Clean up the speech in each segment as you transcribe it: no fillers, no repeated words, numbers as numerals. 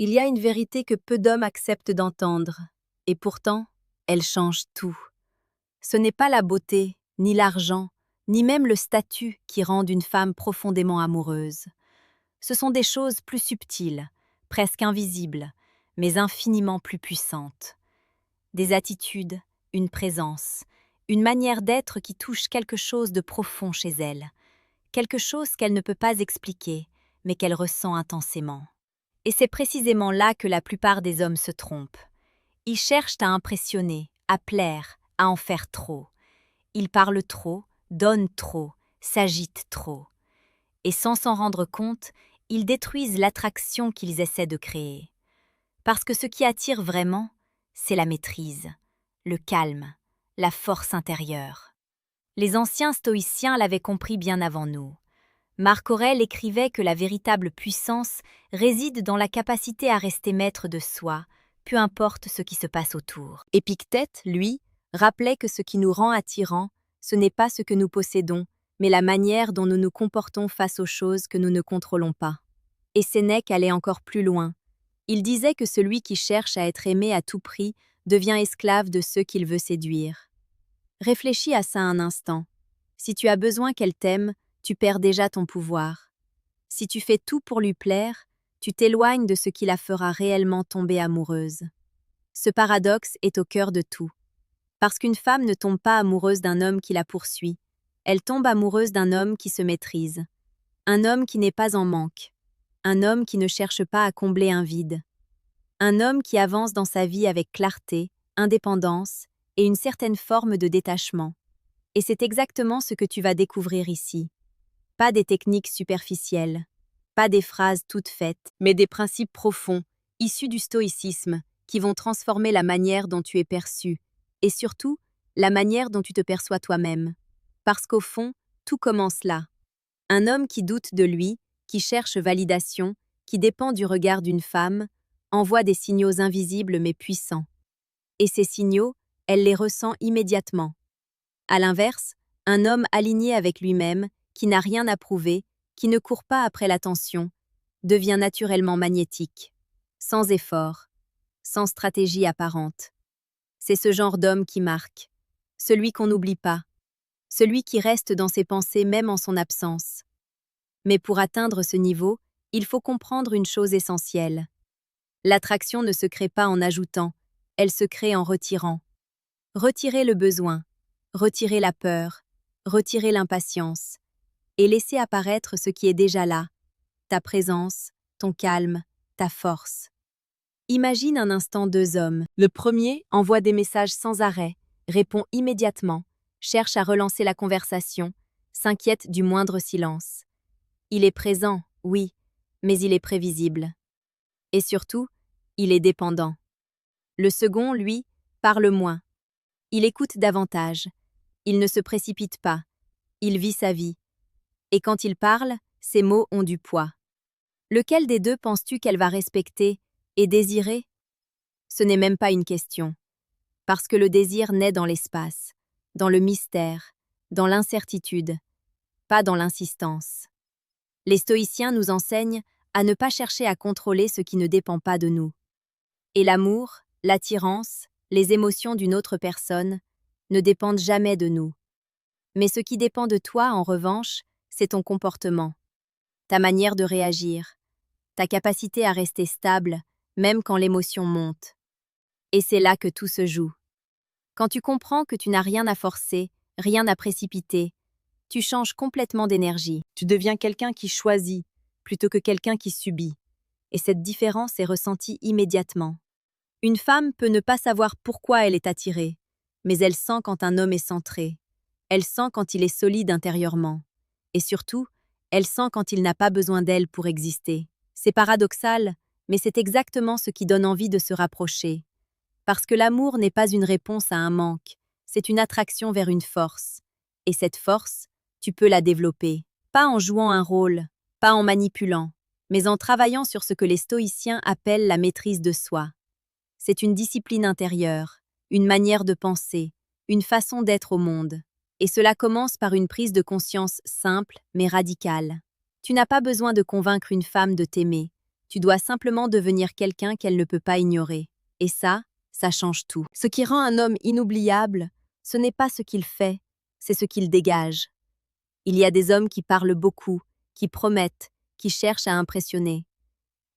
Il y a une vérité que peu d'hommes acceptent d'entendre, et pourtant, elle change tout. Ce n'est pas la beauté, ni l'argent, ni même le statut qui rendent une femme profondément amoureuse. Ce sont des choses plus subtiles, presque invisibles, mais infiniment plus puissantes. Des attitudes, une présence, une manière d'être qui touche quelque chose de profond chez elle, quelque chose qu'elle ne peut pas expliquer, mais qu'elle ressent intensément. Et c'est précisément là que la plupart des hommes se trompent. Ils cherchent à impressionner, à plaire, à en faire trop. Ils parlent trop, donnent trop, s'agitent trop. Et sans s'en rendre compte, ils détruisent l'attraction qu'ils essaient de créer. Parce que ce qui attire vraiment, c'est la maîtrise, le calme, la force intérieure. Les anciens stoïciens l'avaient compris bien avant nous. Marc Aurèle écrivait que la véritable puissance réside dans la capacité à rester maître de soi, peu importe ce qui se passe autour. Épictète, lui, rappelait que ce qui nous rend attirants, ce n'est pas ce que nous possédons, mais la manière dont nous nous comportons face aux choses que nous ne contrôlons pas. Et Sénèque allait encore plus loin. Il disait que celui qui cherche à être aimé à tout prix devient esclave de ceux qu'il veut séduire. Réfléchis à ça un instant. Si tu as besoin qu'elle t'aime, tu perds déjà ton pouvoir. Si tu fais tout pour lui plaire, tu t'éloignes de ce qui la fera réellement tomber amoureuse. Ce paradoxe est au cœur de tout. Parce qu'une femme ne tombe pas amoureuse d'un homme qui la poursuit, elle tombe amoureuse d'un homme qui se maîtrise, un homme qui n'est pas en manque, un homme qui ne cherche pas à combler un vide, un homme qui avance dans sa vie avec clarté, indépendance et une certaine forme de détachement. Et c'est exactement ce que tu vas découvrir ici. Pas des techniques superficielles, pas des phrases toutes faites, mais des principes profonds, issus du stoïcisme, qui vont transformer la manière dont tu es perçu, et surtout, la manière dont tu te perçois toi-même. Parce qu'au fond, tout commence là. Un homme qui doute de lui, qui cherche validation, qui dépend du regard d'une femme, envoie des signaux invisibles mais puissants. Et ces signaux, elle les ressent immédiatement. À l'inverse, un homme aligné avec lui-même, qui n'a rien à prouver, qui ne court pas après l'attention, devient naturellement magnétique, sans effort, sans stratégie apparente. C'est ce genre d'homme qui marque, celui qu'on n'oublie pas, celui qui reste dans ses pensées même en son absence. Mais pour atteindre ce niveau, il faut comprendre une chose essentielle. L'attraction ne se crée pas en ajoutant, elle se crée en retirant. Retirer le besoin, retirer la peur, retirer l'impatience, et laisser apparaître ce qui est déjà là, ta présence, ton calme, ta force. Imagine un instant deux hommes. Le premier envoie des messages sans arrêt, répond immédiatement, cherche à relancer la conversation, s'inquiète du moindre silence. Il est présent, oui, mais il est prévisible. Et surtout, il est dépendant. Le second, lui, parle moins. Il écoute davantage. Il ne se précipite pas. Il vit sa vie. Et quand il parle, ses mots ont du poids. Lequel des deux penses-tu qu'elle va respecter et désirer? Ce n'est même pas une question. Parce que le désir naît dans l'espace, dans le mystère, dans l'incertitude, pas dans l'insistance. Les stoïciens nous enseignent à ne pas chercher à contrôler ce qui ne dépend pas de nous. Et l'amour, l'attirance, les émotions d'une autre personne ne dépendent jamais de nous. Mais ce qui dépend de toi, en revanche, c'est ton comportement, ta manière de réagir, ta capacité à rester stable, même quand l'émotion monte. Et c'est là que tout se joue. Quand tu comprends que tu n'as rien à forcer, rien à précipiter, tu changes complètement d'énergie. Tu deviens quelqu'un qui choisit, plutôt que quelqu'un qui subit. Et cette différence est ressentie immédiatement. Une femme peut ne pas savoir pourquoi elle est attirée, mais elle sent quand un homme est centré. Elle sent quand il est solide intérieurement. Et surtout, elle sent quand il n'a pas besoin d'elle pour exister. C'est paradoxal, mais c'est exactement ce qui donne envie de se rapprocher. Parce que l'amour n'est pas une réponse à un manque, c'est une attraction vers une force. Et cette force, tu peux la développer. Pas en jouant un rôle, pas en manipulant, mais en travaillant sur ce que les stoïciens appellent la maîtrise de soi. C'est une discipline intérieure, une manière de penser, une façon d'être au monde. Et cela commence par une prise de conscience simple mais radicale. Tu n'as pas besoin de convaincre une femme de t'aimer, Tu dois simplement devenir quelqu'un qu'elle ne peut pas ignorer. Et ça change tout. Ce qui rend un homme inoubliable, ce n'est pas ce qu'il fait, c'est ce qu'il dégage. Il y a des hommes qui parlent beaucoup, qui promettent, qui cherchent à impressionner.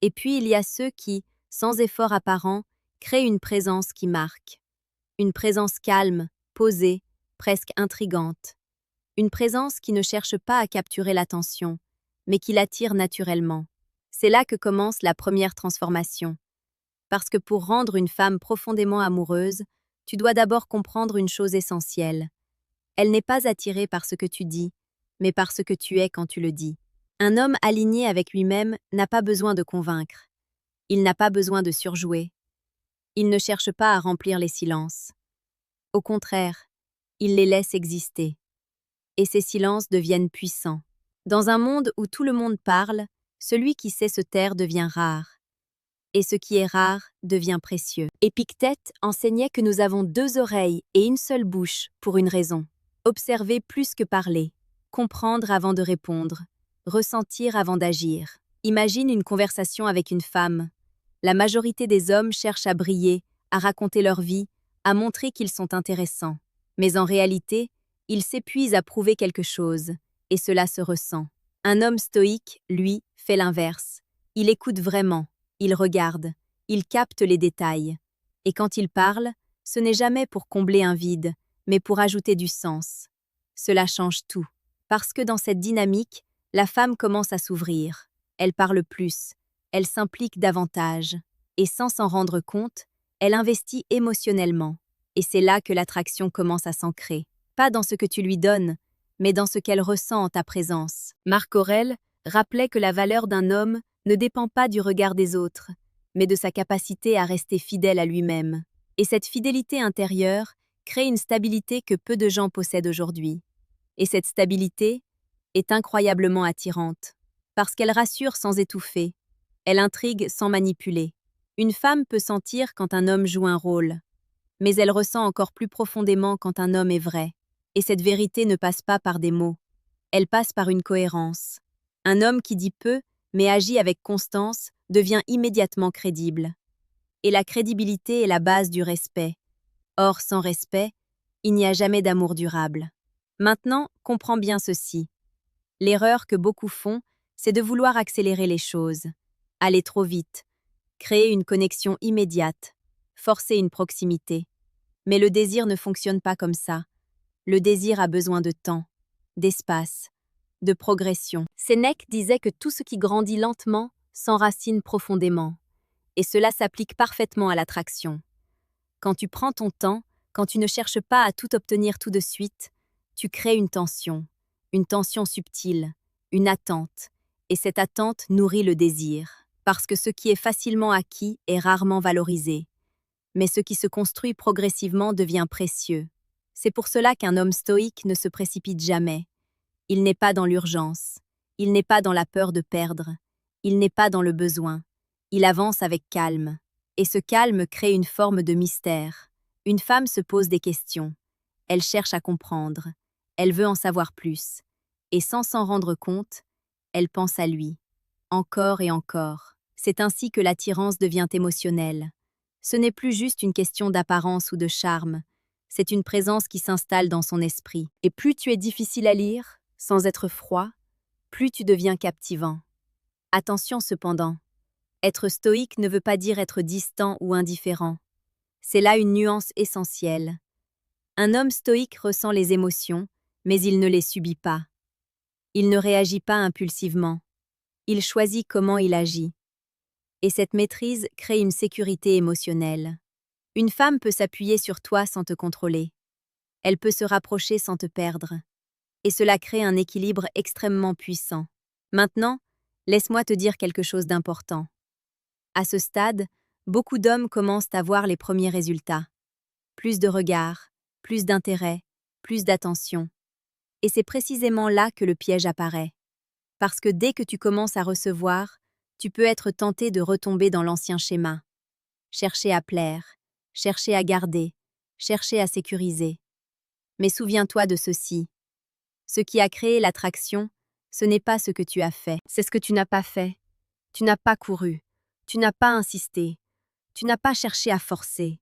Et puis il y a ceux qui, sans effort apparent, créent une présence qui marque. Une présence calme, posée, presque intrigante. Une présence qui ne cherche pas à capturer l'attention, mais qui l'attire naturellement. C'est là que commence la première transformation. Parce que pour rendre une femme profondément amoureuse, tu dois d'abord comprendre une chose essentielle. Elle n'est pas attirée par ce que tu dis, mais par ce que tu es quand tu le dis. Un homme aligné avec lui-même n'a pas besoin de convaincre. Il n'a pas besoin de surjouer. Il ne cherche pas à remplir les silences. Au contraire, il les laisse exister. Et ces silences deviennent puissants. Dans un monde où tout le monde parle, celui qui sait se taire devient rare. Et ce qui est rare devient précieux. Épictète enseignait que nous avons 2 oreilles et une seule bouche pour une raison. Observer plus que parler, comprendre avant de répondre, ressentir avant d'agir. Imagine une conversation avec une femme. La majorité des hommes cherchent à briller, à raconter leur vie, à montrer qu'ils sont intéressants. Mais en réalité, ils s'épuisent à prouver quelque chose, et cela se ressent. Un homme stoïque, lui, fait l'inverse. Il écoute vraiment. Il regarde, il capte les détails. Et quand il parle, ce n'est jamais pour combler un vide, mais pour ajouter du sens. Cela change tout. Parce que dans cette dynamique, la femme commence à s'ouvrir. Elle parle plus, elle s'implique davantage. Et sans s'en rendre compte, elle investit émotionnellement. Et c'est là que l'attraction commence à s'ancrer. Pas dans ce que tu lui donnes, mais dans ce qu'elle ressent en ta présence. Marc Aurèle rappelait que la valeur d'un homme ne dépend pas du regard des autres, mais de sa capacité à rester fidèle à lui-même. Et cette fidélité intérieure crée une stabilité que peu de gens possèdent aujourd'hui. Et cette stabilité est incroyablement attirante, parce qu'elle rassure sans étouffer, elle intrigue sans manipuler. Une femme peut sentir quand un homme joue un rôle, mais elle ressent encore plus profondément quand un homme est vrai. Et cette vérité ne passe pas par des mots, elle passe par une cohérence. Un homme qui dit peu, mais agit avec constance, devient immédiatement crédible. Et la crédibilité est la base du respect. Or, sans respect, il n'y a jamais d'amour durable. Maintenant, comprends bien ceci. L'erreur que beaucoup font, c'est de vouloir accélérer les choses, aller trop vite, créer une connexion immédiate, forcer une proximité. Mais le désir ne fonctionne pas comme ça. Le désir a besoin de temps, d'espace, de progression. Sénèque disait que tout ce qui grandit lentement s'enracine profondément. Et cela s'applique parfaitement à l'attraction. Quand tu prends ton temps, quand tu ne cherches pas à tout obtenir tout de suite, tu crées une tension subtile, une attente. Et cette attente nourrit le désir. Parce que ce qui est facilement acquis est rarement valorisé. Mais ce qui se construit progressivement devient précieux. C'est pour cela qu'un homme stoïque ne se précipite jamais. Il n'est pas dans l'urgence, il n'est pas dans la peur de perdre, il n'est pas dans le besoin. Il avance avec calme. Et ce calme crée une forme de mystère. Une femme se pose des questions. Elle cherche à comprendre. Elle veut en savoir plus. Et sans s'en rendre compte, elle pense à lui. Encore et encore. C'est ainsi que l'attirance devient émotionnelle. Ce n'est plus juste une question d'apparence ou de charme. C'est une présence qui s'installe dans son esprit. Et plus tu es difficile à lire, sans être froid, plus tu deviens captivant. Attention cependant, être stoïque ne veut pas dire être distant ou indifférent. C'est là une nuance essentielle. Un homme stoïque ressent les émotions, mais il ne les subit pas. Il ne réagit pas impulsivement. Il choisit comment il agit. Et cette maîtrise crée une sécurité émotionnelle. Une femme peut s'appuyer sur toi sans te contrôler. Elle peut se rapprocher sans te perdre. Et cela crée un équilibre extrêmement puissant. Maintenant, laisse-moi te dire quelque chose d'important. À ce stade, beaucoup d'hommes commencent à voir les premiers résultats. Plus de regards, plus d'intérêt, plus d'attention. Et c'est précisément là que le piège apparaît. Parce que dès que tu commences à recevoir, tu peux être tenté de retomber dans l'ancien schéma. Chercher à plaire, chercher à garder, chercher à sécuriser. Mais souviens-toi de ceci. Ce qui a créé l'attraction, ce n'est pas ce que tu as fait, c'est ce que tu n'as pas fait. Tu n'as pas couru, tu n'as pas insisté, tu n'as pas cherché à forcer.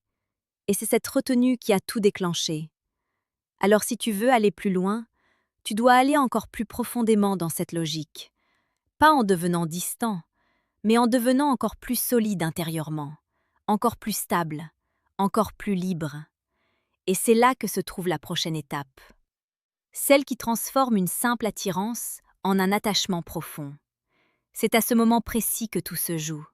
Et c'est cette retenue qui a tout déclenché. Alors si tu veux aller plus loin, tu dois aller encore plus profondément dans cette logique. Pas en devenant distant, mais en devenant encore plus solide intérieurement, encore plus stable, encore plus libre. Et c'est là que se trouve la prochaine étape. Celle qui transforme une simple attirance en un attachement profond. C'est à ce moment précis que tout se joue.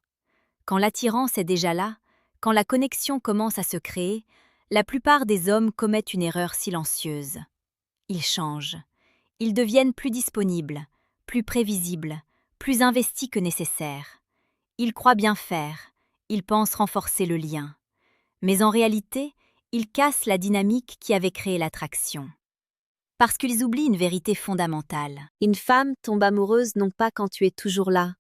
Quand l'attirance est déjà là, quand la connexion commence à se créer, la plupart des hommes commettent une erreur silencieuse. Ils changent. Ils deviennent plus disponibles, plus prévisibles, plus investis que nécessaire. Ils croient bien faire, ils pensent renforcer le lien. Mais en réalité, ils cassent la dynamique qui avait créé l'attraction. Parce qu'ils oublient une vérité fondamentale. Une femme tombe amoureuse non pas quand tu es toujours là,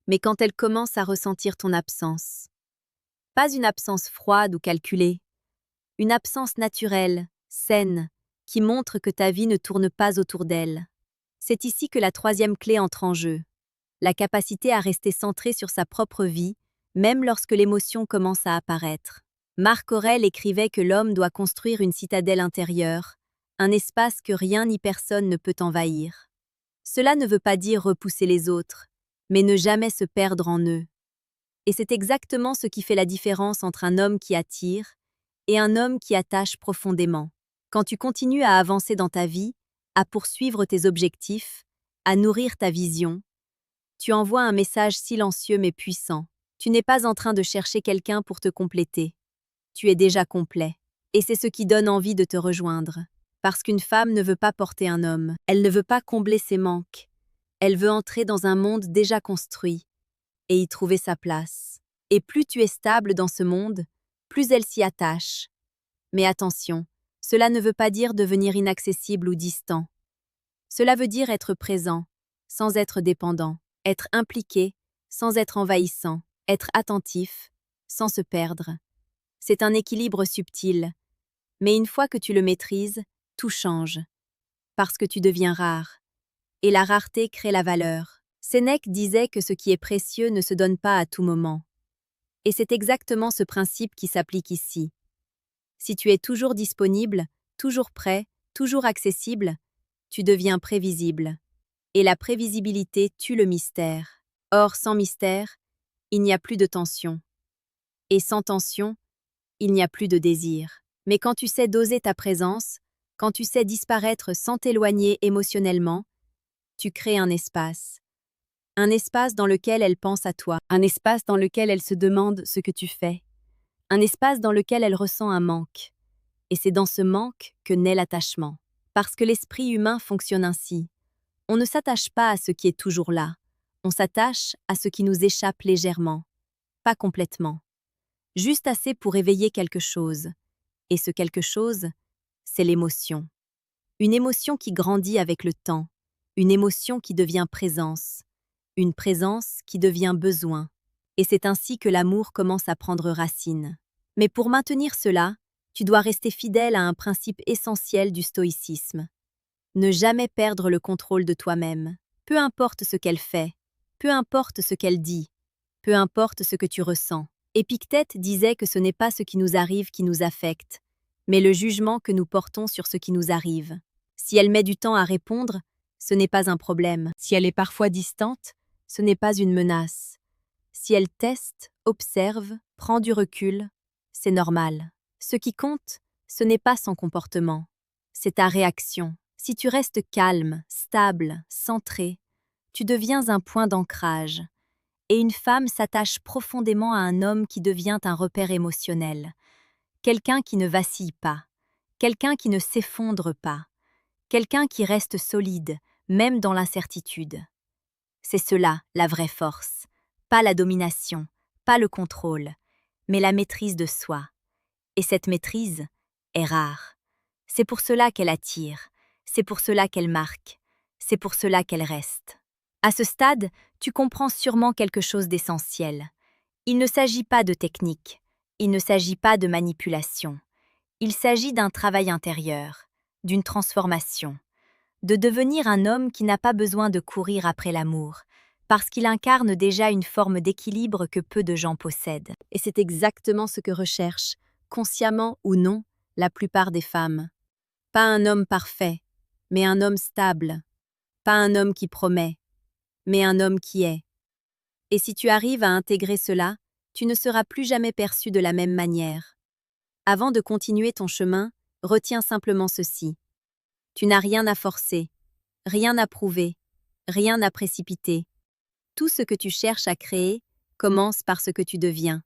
mais quand elle commence à ressentir ton absence. Pas une absence froide ou calculée, une absence naturelle, saine, qui montre que ta vie ne tourne pas autour d'elle. C'est ici que la troisième clé entre en jeu. La capacité à rester centrée sur sa propre vie, même lorsque l'émotion commence à apparaître. Marc Aurèle écrivait que l'homme doit construire une citadelle intérieure, un espace que rien ni personne ne peut envahir. Cela ne veut pas dire repousser les autres, mais ne jamais se perdre en eux. Et c'est exactement ce qui fait la différence entre un homme qui attire et un homme qui attache profondément. Quand tu continues à avancer dans ta vie, à poursuivre tes objectifs, à nourrir ta vision, tu envoies un message silencieux mais puissant. Tu n'es pas en train de chercher quelqu'un pour te compléter. Tu es déjà complet. Et c'est ce qui donne envie de te rejoindre. Parce qu'une femme ne veut pas porter un homme. Elle ne veut pas combler ses manques. Elle veut entrer dans un monde déjà construit et y trouver sa place. Et plus tu es stable dans ce monde, plus elle s'y attache. Mais attention, cela ne veut pas dire devenir inaccessible ou distant. Cela veut dire être présent, sans être dépendant, être impliqué, sans être envahissant, être attentif, sans se perdre. C'est un équilibre subtil, mais une fois que tu le maîtrises, tout change, parce que tu deviens rare. Et la rareté crée la valeur. Sénèque disait que ce qui est précieux ne se donne pas à tout moment. Et c'est exactement ce principe qui s'applique ici. Si tu es toujours disponible, toujours prêt, toujours accessible, tu deviens prévisible. Et la prévisibilité tue le mystère. Or, sans mystère, il n'y a plus de tension. Et sans tension, il n'y a plus de désir. Mais quand tu sais doser ta présence, quand tu sais disparaître sans t'éloigner émotionnellement, tu crées un espace. Un espace dans lequel elle pense à toi, un espace dans lequel elle se demande ce que tu fais, un espace dans lequel elle ressent un manque. Et c'est dans ce manque que naît l'attachement. Parce que l'esprit humain fonctionne ainsi. On ne s'attache pas à ce qui est toujours là. On s'attache à ce qui nous échappe légèrement. Pas complètement. Juste assez pour éveiller quelque chose. Et ce quelque chose, c'est l'émotion. Une émotion qui grandit avec le temps. Une émotion qui devient présence. Une présence qui devient besoin. Et c'est ainsi que l'amour commence à prendre racine. Mais pour maintenir cela, tu dois rester fidèle à un principe essentiel du stoïcisme. Ne jamais perdre le contrôle de toi-même. Peu importe ce qu'elle fait, peu importe ce qu'elle dit, peu importe ce que tu ressens. Épictète disait que ce n'est pas ce qui nous arrive qui nous affecte, mais le jugement que nous portons sur ce qui nous arrive. Si elle met du temps à répondre, ce n'est pas un problème. Si elle est parfois distante, ce n'est pas une menace. Si elle teste, observe, prend du recul, c'est normal. Ce qui compte, ce n'est pas son comportement, c'est ta réaction. Si tu restes calme, stable, centré, tu deviens un point d'ancrage. Et une femme s'attache profondément à un homme qui devient un repère émotionnel. Quelqu'un qui ne vacille pas, quelqu'un qui ne s'effondre pas, quelqu'un qui reste solide, même dans l'incertitude. C'est cela, la vraie force. Pas la domination, pas le contrôle, mais la maîtrise de soi. Et cette maîtrise est rare. C'est pour cela qu'elle attire, c'est pour cela qu'elle marque, c'est pour cela qu'elle reste. À ce stade, tu comprends sûrement quelque chose d'essentiel. Il ne s'agit pas de technique, il ne s'agit pas de manipulation. Il s'agit d'un travail intérieur, d'une transformation, de devenir un homme qui n'a pas besoin de courir après l'amour, parce qu'il incarne déjà une forme d'équilibre que peu de gens possèdent. Et c'est exactement ce que recherchent, consciemment ou non, la plupart des femmes. Pas un homme parfait, mais un homme stable. Pas un homme qui promet, mais un homme qui est. Et si tu arrives à intégrer cela, tu ne seras plus jamais perçu de la même manière. Avant de continuer ton chemin, retiens simplement ceci. Tu n'as rien à forcer, rien à prouver, rien à précipiter. Tout ce que tu cherches à créer commence par ce que tu deviens.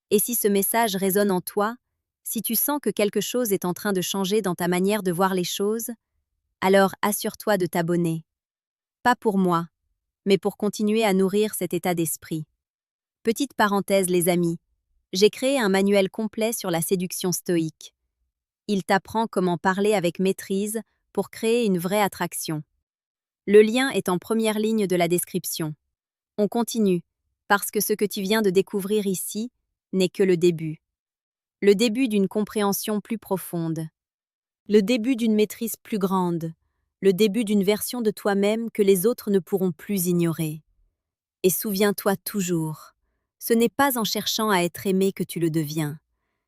Et si ce message résonne en toi, si tu sens que quelque chose est en train de changer dans ta manière de voir les choses, alors assure-toi de t'abonner. Pas pour moi, mais pour continuer à nourrir cet état d'esprit. Petite parenthèse les amis, j'ai créé un manuel complet sur la séduction stoïque. Il t'apprend comment parler avec maîtrise pour créer une vraie attraction. Le lien est en première ligne de la description. On continue, parce que ce que tu viens de découvrir ici n'est que le début. Le début d'une compréhension plus profonde. Le début d'une maîtrise plus grande. Le début d'une version de toi-même que les autres ne pourront plus ignorer. Et souviens-toi toujours, ce n'est pas en cherchant à être aimé que tu le deviens.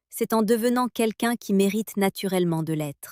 C'est en devenant quelqu'un qui mérite naturellement de l'être.